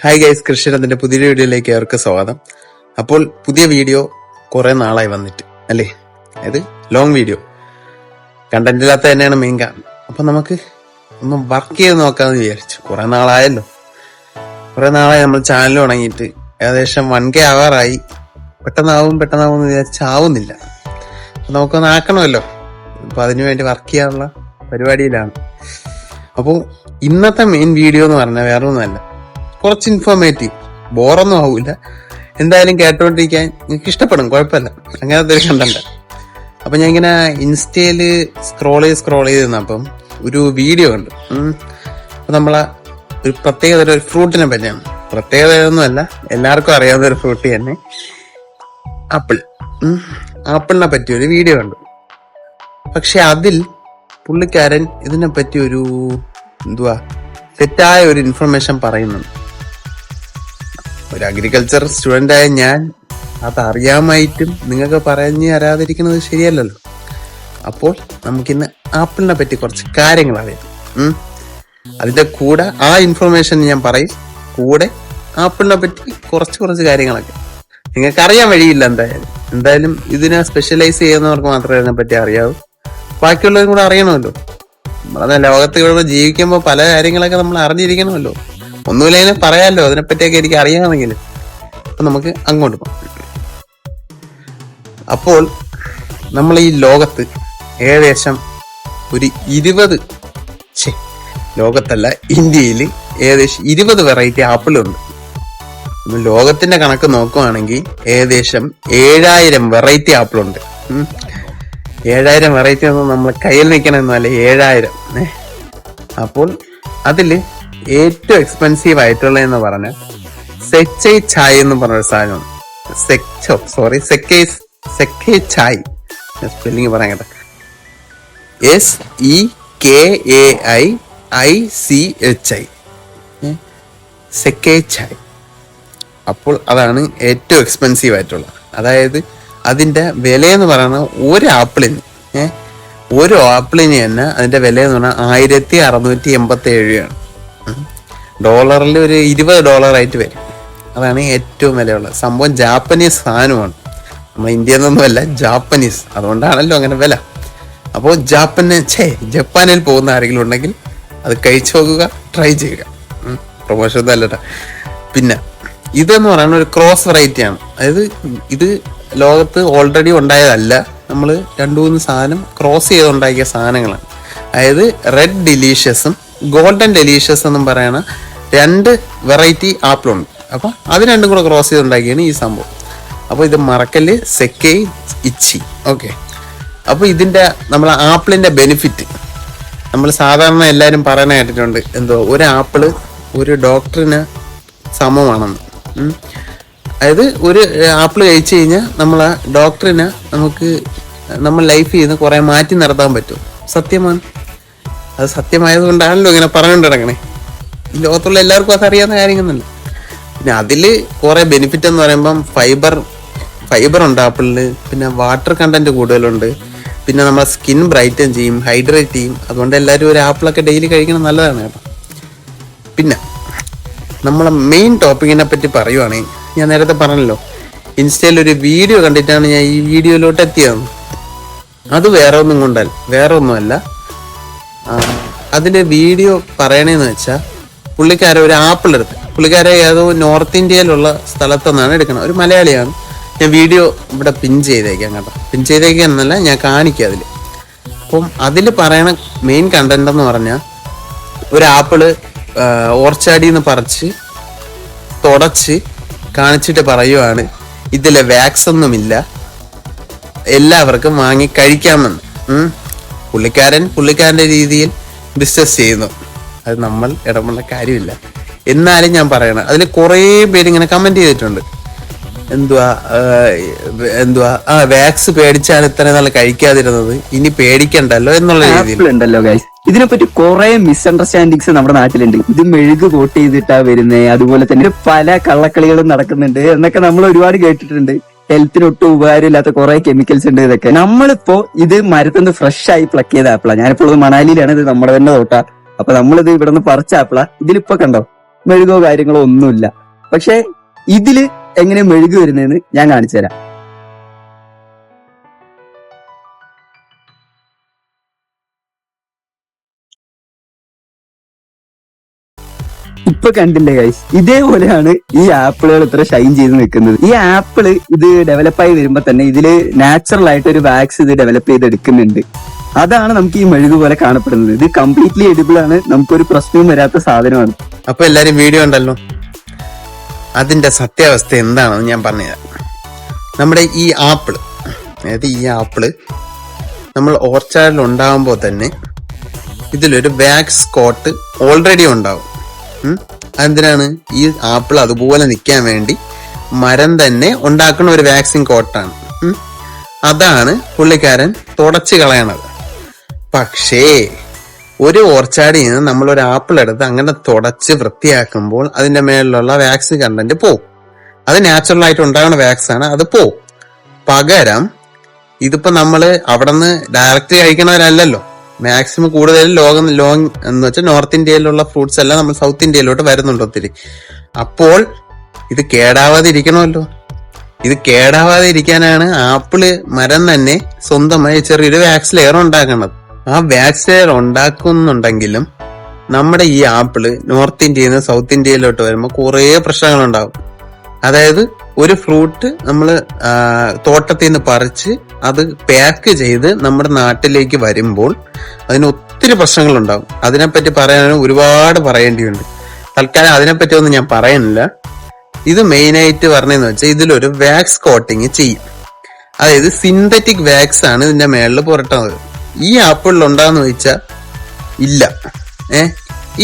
Hi guys, കൃഷ്ണന്റെ പുതിയ വീഡിയോയിലേക്ക് അവർക്ക് സ്വാഗതം. അപ്പോൾ പുതിയ വീഡിയോ കുറെ നാളായി വന്നിട്ട് അല്ലേ, അതായത് ലോങ് വീഡിയോ കണ്ടന്റ് ഇല്ലാത്ത തന്നെയാണ് മെയിൻ കാരണം. അപ്പൊ നമുക്ക് ഒന്ന് വർക്ക് ചെയ്ത് നോക്കാന്ന് വിചാരിച്ചു. കുറെ നാളായല്ലോ, നമ്മൾ ചാനൽ തുടങ്ങിയിട്ട് ഏകദേശം 1K ആവാറായി. പെട്ടെന്നാവും എന്ന് വിചാരിച്ചാവുന്നില്ല. അപ്പൊ നമുക്കൊന്ന് ആക്കണമല്ലോ. അപ്പൊ അതിനുവേണ്ടി വർക്ക് ചെയ്യാനുള്ള പരിപാടിയിലാണ്. അപ്പോൾ ഇന്നത്തെ മെയിൻ വീഡിയോ എന്ന് പറഞ്ഞാൽ വേറെ ഒന്നുമല്ല, കുറച്ച് ഇൻഫോർമേറ്റീവ്, ബോറൊന്നും ആവൂല, എന്തായാലും കേട്ടോണ്ടിരിക്കാൻ നിങ്ങൾക്ക് ഇഷ്ടപ്പെടും, കുഴപ്പമില്ല, അങ്ങനത്തെ ഒരു കണ്ടന്റ്. അപ്പൊ ഞാൻ ഇങ്ങനെ ഇൻസ്റ്റയില് സ്ക്രോൾ ചെയ്ത് നിന്നപ്പം ഒരു വീഡിയോ ഉണ്ട്. അപ്പൊ നമ്മളെ ഒരു പ്രത്യേകത ഒരു ഫ്രൂട്ടിനെ പറ്റിയാണ്. പ്രത്യേകതയൊന്നുമല്ല, എല്ലാവർക്കും അറിയാവുന്ന ഒരു ഫ്രൂട്ട് തന്നെ, ആപ്പിളിനെ പറ്റി ഒരു വീഡിയോ ഉണ്ട്. പക്ഷെ അതിൽ പുള്ളിക്കാരൻ ഇതിനെ പറ്റി ഒരു തെറ്റായ ഒരു ഇൻഫർമേഷൻ പറയുന്നുണ്ട്. ഒരു അഗ്രികൾച്ചർ സ്റ്റുഡന്റ് ആയ ഞാൻ അത് അറിയാമായിട്ടും നിങ്ങൾക്ക് പറഞ്ഞു തരാതിരിക്കുന്നത് ശരിയല്ലല്ലോ. അപ്പോൾ നമുക്കിന്ന് ആപ്പിളിനെ പറ്റി കുറച്ച് കാര്യങ്ങൾ അറിയാം. അതിന്റെ കൂടെ ആ ഇൻഫർമേഷൻ ഞാൻ പറയും, കൂടെ ആപ്പിളിനെ പറ്റി കുറച്ച് കാര്യങ്ങളൊക്കെ നിങ്ങൾക്ക് അറിയാൻ വഴിയില്ല. എന്തായാലും ഇതിനെ സ്പെഷ്യലൈസ് ചെയ്യുന്നവർക്ക് മാത്രമേ ഇതിനെ പറ്റി അറിയാവൂ. ബാക്കിയുള്ളവരും കൂടെ അറിയണമല്ലോ. നമ്മളെ ലോകത്ത് ഇവിടെ ജീവിക്കുമ്പോൾ പല കാര്യങ്ങളൊക്കെ നമ്മൾ അറിഞ്ഞിരിക്കണമല്ലോ. ഒന്നുമില്ലെങ്കിൽ പറയാമല്ലോ, അതിനെപ്പറ്റിയൊക്കെ എനിക്ക് അറിയാമെങ്കിൽ. അപ്പൊ നമുക്ക് അങ്ങോട്ട് പോകാം. അപ്പോൾ നമ്മൾ ഈ ലോകത്ത് ഏകദേശം ഒരു 20 ലോകത്തല്ല, ഇന്ത്യയിൽ ഏകദേശം 20 വെറൈറ്റി ആപ്പിളുണ്ട്. ലോകത്തിന്റെ കണക്ക് നോക്കുവാണെങ്കിൽ ഏകദേശം 7000 വെറൈറ്റി ആപ്പിളുണ്ട്. 7000 വെറൈറ്റി ഒന്നും നമ്മൾ കയ്യിൽ നിൽക്കണമെന്നല്ല, 7000. അപ്പോൾ അതില് ഏറ്റവും എക്സ്പെൻസീവ് ആയിട്ടുള്ളതെന്ന് പറഞ്ഞാൽ സെക്കൈ ചായ് എന്ന് പറഞ്ഞൊരു സാധനമാണ്. സെക്കൈ ചായ്, സ്പെല്ലിംഗ് പറയാൻ കേട്ടോ, SEKAIICHI, സെക്കൈ ചായ്. അപ്പോൾ അതാണ് ഏറ്റവും എക്സ്പെൻസീവ് ആയിട്ടുള്ളത്. അതായത് അതിന്റെ വിലയെന്ന് പറയുന്നത് ഒരു ആപ്പിളിന് തന്നെ അതിന്റെ വില എന്ന് പറഞ്ഞാൽ 1687 ആണ്. ഡോളറിൽ ഒരു $20 ആയിട്ട് വരും. അതാണ് ഏറ്റവും വിലയുള്ളത് സംഭവം. ജാപ്പനീസ് സാധനമാണ്, നമ്മൾ ഇന്ത്യയിൽ നിന്നൊന്നുമല്ല, ജാപ്പനീസ്. അതുകൊണ്ടാണല്ലോ അങ്ങനെ വില. അപ്പോൾ ജപ്പാനിൽ പോകുന്ന ആരെങ്കിലും ഉണ്ടെങ്കിൽ അത് കഴിച്ചു നോക്കുക, ട്രൈ ചെയ്യുക. പ്രൊമോഷൻ ഒന്നും അല്ലട്ടാ. പിന്നെ ഇതെന്ന് പറയുന്ന ഒരു ക്രോസ് വെറൈറ്റി ആണ്. അതായത് ഇത് ലോകത്ത് ഓൾറെഡി ഉണ്ടായതല്ല, നമ്മൾ 2-3 സാധനം ക്രോസ് ചെയ്തുണ്ടാക്കിയ സാധനങ്ങളാണ്. അതായത് റെഡ് ഡെലീഷ്യസും ഗോൾഡൻ ഡെലീഷ്യസ് എന്നും പറയണ 2 വെറൈറ്റി ആപ്പിളുണ്ട്. അപ്പൊ അത് രണ്ടും കൂടെ ക്രോസ് ചെയ്തുണ്ടാക്കിയാണ് ഈ സംഭവം. അപ്പൊ ഇത് മറക്കല്, സെക്കൈ ഇച്ചി. ഓക്കെ. അപ്പൊ ഇതിന്റെ നമ്മളെ ആപ്പിളിന്റെ ബെനിഫിറ്റ് നമ്മൾ സാധാരണ എല്ലാരും പറയാൻ കേട്ടിട്ടുണ്ട്, ഒരു ആപ്പിള് ഒരു ഡോക്ടറിന് സമമാണെന്ന്. അതായത് ഒരു ആപ്പിൾ കഴിച്ചു കഴിഞ്ഞാൽ നമ്മളെ ഡോക്ടറിനെ നമ്മൾ ലൈഫ് ചെയ്യുന്ന കുറെ മാറ്റി നടത്താൻ പറ്റും. സത്യമാണ്. അത് സത്യമായതുകൊണ്ടാണല്ലോ ഇങ്ങനെ പറഞ്ഞുകൊണ്ട് കിടക്കണേ. ഈ ലോകത്തുള്ള എല്ലാവർക്കും അതറിയാവുന്ന കാര്യങ്ങളല്ല. പിന്നെ അതില് കുറെ ബെനിഫിറ്റ് എന്ന് പറയുമ്പം ഫൈബർ ഉണ്ട് ആപ്പിളില്. പിന്നെ വാട്ടർ കണ്ടന്റ് കൂടുതലുണ്ട്. പിന്നെ നമ്മളെ സ്കിൻ ബ്രൈറ്റൻ ചെയ്യും, ഹൈഡ്രേറ്റ് ചെയ്യും. അതുകൊണ്ട് എല്ലാവരും ഒരു ആപ്പിളൊക്കെ ഡെയിലി കഴിക്കണം, നല്ലതാണ് കേട്ടോ. പിന്നെ നമ്മളെ മെയിൻ ടോപ്പിക്കിനെ പറ്റി പറയുവാണെങ്കിൽ, ഞാൻ നേരത്തെ പറഞ്ഞല്ലോ, ഇൻസ്റ്റയിൽ ഒരു വീഡിയോ കണ്ടിട്ടാണ് ഞാൻ ഈ വീഡിയോയിലോട്ട് എത്തിയത്. അത് വേറെ ഒന്നുമല്ല. അതിന്റെ വീഡിയോ പറയണേന്ന് വെച്ചാൽ, പുള്ളിക്കാരെ ഏതോ നോർത്ത് ഇന്ത്യയിലുള്ള സ്ഥലത്തുനിന്നാണ് എടുക്കണം. ഒരു മലയാളിയാണ്. ഞാൻ വീഡിയോ ഇവിടെ പിൻ ചെയ്തേക്കാം കേട്ടോ. പിൻ ചെയ്തേക്കാന്നല്ല, ഞാൻ കാണിക്കാം അതിൽ. അപ്പം അതിൽ പറയണ മെയിൻ കണ്ടന്റ് എന്ന് പറഞ്ഞാൽ, ഒരു ആപ്പിള് ഓർച്ചാടിന്ന് പറിച്ച് തുടച്ച് കാണിച്ചിട്ട് പറയുവാണ്, ഇതിലെ വാക്സ് ഒന്നുമില്ല, എല്ലാവർക്കും വാങ്ങി കഴിക്കാമെന്ന്. പുള്ളിക്കാരന്റെ രീതിയിൽ ബിസിനസ് ചെയ്യുന്നു. അത് നമ്മൾ ഇടപെടേണ്ട കാര്യമില്ല. എന്നാലും ഞാൻ പറയണം, അതിൽ കുറേ പേര് ഇങ്ങനെ കമന്റ് ചെയ്തിട്ടുണ്ട്, വാക്സ് പേടിച്ചാണ് ഇത്ര നാൾ കഴിക്കാതിരുന്നത്, ഇനി പേടിക്കണ്ടല്ലോ എന്നുള്ള രീതിയിൽ ഉണ്ടല്ലോ ഗൈസ്. ഇതിനെപ്പറ്റി കുറെ മിസ്അണ്ടർസ്റ്റാൻഡിങ്സ് നമ്മുടെ നാട്ടിലുണ്ട്. ഇത് മെഴുക് കോട്ട് ചെയ്തിട്ടാ വരുന്നത്, അതുപോലെ തന്നെ പല കള്ളക്കളികളും നടക്കുന്നുണ്ട് എന്നൊക്കെ നമ്മൾ ഒരുപാട് കേട്ടിട്ടുണ്ട്. ഹെൽത്തിനൊട്ടും ഉപകാരമില്ലാത്ത കുറെ കെമിക്കൽസ് ഉണ്ട്. ഇതൊക്കെ നമ്മളിപ്പോ ഇത് മരത്തുനിന്ന് ഫ്രഷ് ആയി പ്ലക്ക് ചെയ്ത ആപ്പിളാ. ഞാനിപ്പോൾ മണാലിയിലാണ്, ഇത് നമ്മുടെ തന്നെ തോട്ടാ. അപ്പൊ നമ്മളിത് ഇവിടെ നിന്ന് പറിച്ച ആപ്പിളാ. ഇതിലിപ്പോ കണ്ടോ, മെഴുകോ കാര്യങ്ങളോ ഒന്നുമില്ല. പക്ഷെ ഇതില് എങ്ങനെ മെഴുക് വരുന്നതെന്ന് ഞാൻ കാണിച്ചു തരാം. ഇപ്പൊ കണ്ടില്ലേ ഗൈസ്, ഇതേപോലെയാണ് ഈ ആപ്പിളുകൾ ഇത്ര ഷൈൻ ചെയ്ത് നിൽക്കുന്നത്. ഈ ആപ്പിള് ഇത് ഡെവലപ്പായി വരുമ്പോ തന്നെ ഇതില് നാച്ചുറൽ ആയിട്ട് ഒരു വാക്സ് ഇത് ഡെവലപ്പ് ചെയ്തെടുക്കുന്നുണ്ട്. അതാണ് നമുക്ക് ഈ മെഴുക് പോലെ കാണപ്പെടുന്നത്. ഇത് കംപ്ലീറ്റ്ലി എഡിബിൾ ആണ്, നമുക്കൊരു പ്രശ്നവും വരാത്ത സാധനമാണ്. അപ്പൊ എല്ലാരും വീഡിയോ ഉണ്ടല്ലോ, അതിന്റെ സത്യാവസ്ഥ എന്താണെന്ന് ഞാൻ പറഞ്ഞുതരാം. നമ്മുടെ ഈ ആപ്പിള്, അതായത് ഈ ആപ്പിള് നമ്മൾ ഓർച്ചാർഡിൽ ഉണ്ടാകുമ്പോൾ തന്നെ ഇതിലൊരു വാക്സ് കോട്ട് ഓൾറെഡി ഉണ്ടാവും. അതെന്തിനാണ്? ഈ ആപ്പിൾ അതുപോലെ നിൽക്കാൻ വേണ്ടി മരം തന്നെ ഉണ്ടാക്കുന്ന ഒരു വാക്സിൻ കോട്ടാണ്. അതാണ് പുള്ളിക്കാരൻ തുടച്ച് കളയണത്. പക്ഷേ ഒരു ഓർച്ചാർഡിൽ നിന്ന് നമ്മൾ ഒരു ആപ്പിൾ എടുത്ത് അങ്ങനെ തുടച്ച് വൃത്തിയാക്കുമ്പോൾ അതിന്റെ മേളിലുള്ള വാക്സിൻ കണ്ടന്റ് പോവും. അത് നാച്ചുറൽ ആയിട്ട് ഉണ്ടാകുന്ന വാക്സ് ആണ്, അത് പോവും. പകരം ഇതിപ്പോ നമ്മള് അവിടെ നിന്ന് ഡയറക്റ്റ് കഴിക്കണവരല്ലല്ലോ. മാക്സിമം കൂടുതൽ ലോങ് എന്ന് വെച്ചാൽ നോർത്ത് ഇന്ത്യയിലുള്ള ഫ്രൂട്ട്സ് എല്ലാം നമ്മൾ സൗത്ത് ഇന്ത്യയിലോട്ട് വരുന്നുണ്ട് ഒത്തിരി. അപ്പോൾ ഇത് കേടാവാതെ ഇരിക്കണമല്ലോ. ഇത് കേടാവാതെ ഇരിക്കാനാണ് ആപ്പിള് മരം തന്നെ സ്വന്തമായി ചെറിയൊരു വാക്സ് ലെയർ ഉണ്ടാക്കുന്നത്. ആ വാക്സ് ലെയർ ഉണ്ടാക്കുന്നുണ്ടെങ്കിലും നമ്മുടെ ഈ ആപ്പിള് നോർത്ത് ഇന്ത്യയിൽ നിന്ന് സൗത്ത് ഇന്ത്യയിലോട്ട് വരുമ്പോൾ കുറേ പ്രശ്നങ്ങളുണ്ടാവും. അതായത് ഒരു ഫ്രൂട്ട് നമ്മൾ തോട്ടത്തിൽ നിന്ന് പറിച്ച് അത് പാക്ക് ചെയ്ത് നമ്മുടെ നാട്ടിലേക്ക് വരുമ്പോൾ അതിന് ഒത്തിരി പ്രശ്നങ്ങളുണ്ടാവും. അതിനെപ്പറ്റി പറയാനും ഒരുപാട് പറയേണ്ടിയുണ്ട്. തൽക്കാലം അതിനെപ്പറ്റി ഒന്നും ഞാൻ പറയുന്നില്ല. ഇത് മെയിനായിട്ട് പറഞ്ഞതെന്ന് വെച്ചാൽ ഇതിലൊരു വാക്സ് കോട്ടിങ് ചെയ്യും. അതായത് സിന്തറ്റിക് വാക്സ് ആണ് ഇതിന്റെ മേളിൽ പുരട്ടുന്നത്. ഈ ആപ്പിളിൽ ഉണ്ടാന്ന് ചോദിച്ചാൽ ഇല്ല.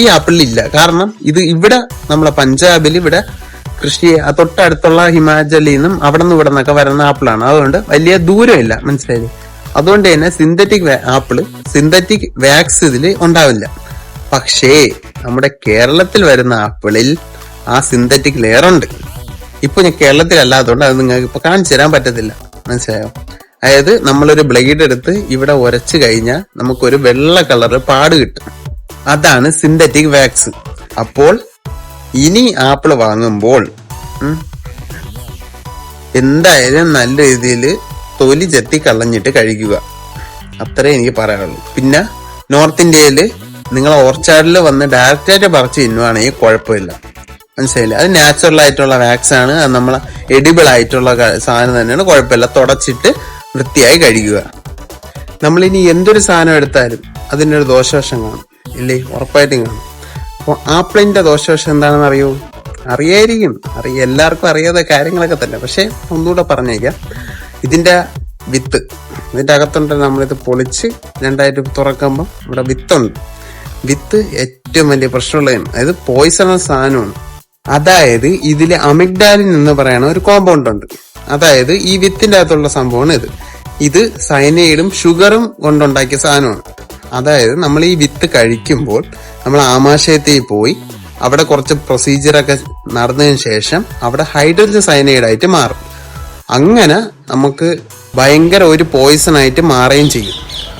ഈ ആപ്പിളിൽ ഇല്ല. കാരണം ഇത് ഇവിടെ നമ്മളെ പഞ്ചാബിൽ ഇവിടെ കൃഷി തൊട്ടടുത്തുള്ള ഹിമാചലിൽ നിന്നും അവിടെ നിന്ന് ഇവിടെ നിന്നൊക്കെ വരുന്ന ആപ്പിളാണ്. അതുകൊണ്ട് വലിയ ദൂരമില്ല, മനസ്സിലായില്ലേ? അതുകൊണ്ട് തന്നെ സിന്തറ്റിക് വാക്സ് ഇതിൽ ഉണ്ടാവില്ല. പക്ഷേ നമ്മുടെ കേരളത്തിൽ വരുന്ന ആപ്പിളിൽ ആ സിന്തറ്റിക് ലെയർ ഉണ്ട്. ഇപ്പൊ ഞാൻ കേരളത്തിലല്ലാത്തതുകൊണ്ട് അത് നിങ്ങൾക്ക് ഇപ്പൊ കാണിച്ചു തരാൻ പറ്റത്തില്ല, മനസ്സിലായോ? അതായത് നമ്മളൊരു ബ്ലേഡ് എടുത്ത് ഇവിടെ ഉരച്ചു കഴിഞ്ഞാൽ നമുക്കൊരു വെള്ള കളർ പാട് കിട്ടും. അതാണ് സിന്തറ്റിക് വാക്സ്. അപ്പോൾ ഇനി ആപ്പിള് വാങ്ങുമ്പോൾ എന്തായാലും നല്ല രീതിയിൽ തൊലി ചെത്തി കളഞ്ഞിട്ട് കഴിക്കുക. അത്രേ എനിക്ക് പറയാനുള്ളൂ. പിന്നെ നോർത്ത് ഇന്ത്യയില് നിങ്ങൾ ഓർച്ചാർഡിൽ വന്ന് ഡയറക്റ്റായിട്ട് പറിച്ച് തിന്നുവാണെങ്കിൽ കുഴപ്പമില്ല, മനസ്സിലായില്ല? അത് നാച്ചുറൽ ആയിട്ടുള്ള വാക്സ് ആണ്, അത് നമ്മളെ എഡിബിൾ ആയിട്ടുള്ള സാധനം തന്നെയാണ്, കുഴപ്പമില്ല. തുടച്ചിട്ട് വൃത്തിയായി കഴിക്കുക. നമ്മളിനി എന്തൊരു സാധനം എടുത്താലും അതിൻ്റെ ഒരു ദോഷവശം കാണും, ഇല്ലേ? ഉറപ്പായിട്ടും കാണും. അപ്പോൾ ആപ്പിളിന്റെ ദോഷവശം എന്താണെന്ന് അറിയായിരിക്കും, എല്ലാവർക്കും അറിയാത്ത കാര്യങ്ങളൊക്കെ തന്നെ. പക്ഷെ ഒന്നുകൂടെ പറഞ്ഞേക്കാം, ഇതിന്റെ വിത്ത് ഇതിന്റെ അകത്തുണ്ട്. നമ്മളിത് പൊളിച്ച് രണ്ടായിട്ട് തുറക്കുമ്പോൾ ഇവിടെ വിത്തുണ്ട്. വിത്ത് ഏറ്റവും വലിയ പ്രശ്നമുള്ളതാണ്. അതായത് പോയിസണസ് സാധനമാണ്. അതായത് ഇതില് അമിഗ്ഡാലിൻ എന്ന് പറയുന്ന ഒരു കോമ്പൗണ്ട് ഉണ്ട്. അതായത് ഈ വിത്തിന്റെ അകത്തുള്ള സംഭവമാണ് ഇത് സയനൈഡും ഷുഗറും കൊണ്ടുണ്ടാക്കിയ സാധനമാണ്. അതായത് നമ്മൾ ഈ വിത്ത് കഴിക്കുമ്പോൾ നമ്മൾ ആമാശയത്തിൽ പോയി അവിടെ കുറച്ച് പ്രൊസീജിയറൊക്കെ നടന്നതിന് ശേഷം അവിടെ ഹൈഡ്രജൻ സയനൈഡായിട്ട് മാറും. അങ്ങനെ നമുക്ക് ഭയങ്കര ഒരു പോയിസൺ ആയിട്ട് മാറുകയും ചെയ്യും.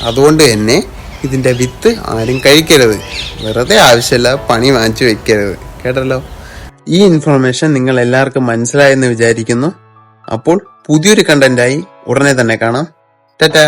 അതുകൊണ്ട് തന്നെ ഇതിന്റെ വിത്ത് ആരും കഴിക്കരുത്. വെറുതെ ആവശ്യമില്ല പണി വാങ്ങിച്ചു വെക്കരുത്. കേട്ടല്ലോ? ഈ ഇൻഫർമേഷൻ നിങ്ങൾ എല്ലാവർക്കും മനസ്സിലായെന്ന് വിചാരിക്കുന്നു. അപ്പോൾ പുതിയൊരു കണ്ടന്റായി ഉടനെ തന്നെ കാണാം. ടാറ്റാ.